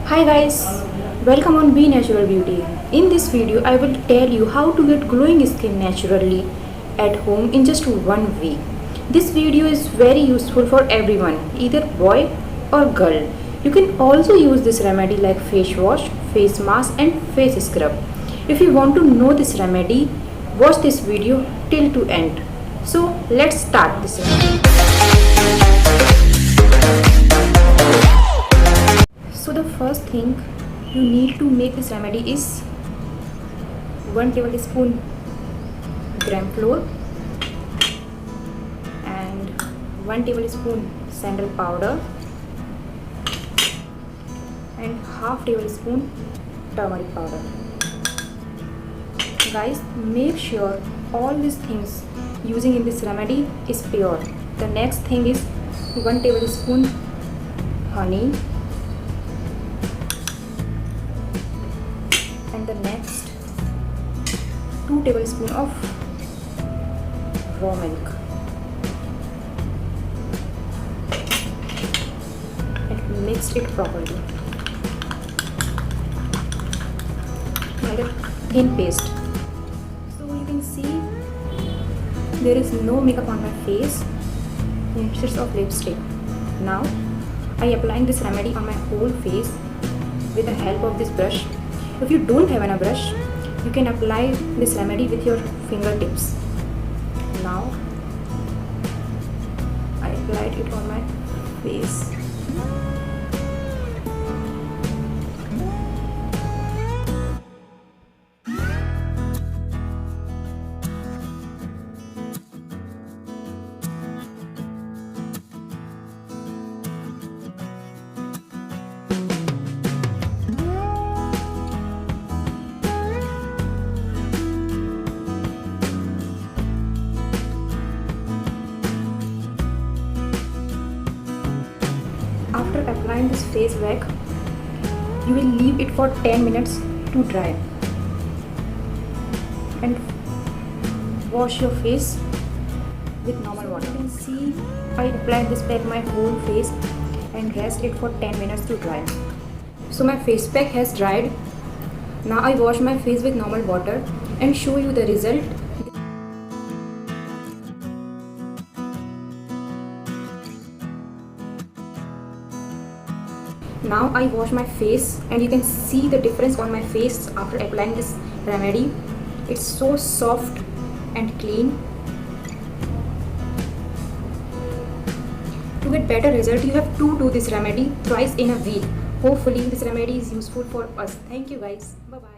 Hi guys, welcome on Be Natural Beauty. In this video, I will tell you how to get glowing skin naturally at home in just 1 week. This video is very useful for everyone, either boy or girl. You can also use this remedy like face wash, face mask and face scrub. If you want to know this remedy, watch this video till to end. So let's start this remedy. So the first thing you need to make this remedy is 1 tablespoon gram flour and 1 tablespoon sandal powder and half tablespoon turmeric powder. Guys, make sure all these things using in this remedy is pure. The next thing is 1 tablespoon honey. And the next 2 tablespoons of raw milk and mix it properly like a thin paste. So you can see there is no makeup on my face instead of lipstick. Now I applying this remedy on my whole face with the help of this brush. If you don't have a brush, you can apply this remedy with your fingertips. Now I applied it on my face. After applying this face pack, you will leave it for 10 minutes to dry and wash your face with normal water. You can see I applied this pack my whole face and rest it for 10 minutes to dry. So my face pack has dried. Now I wash my face with normal water and show you the result. Now I wash my face and you can see the difference on my face after applying this remedy. It's so soft and clean. To get better result, you have to do this remedy twice in a week. Hopefully this remedy is useful for us. Thank you guys. Bye bye.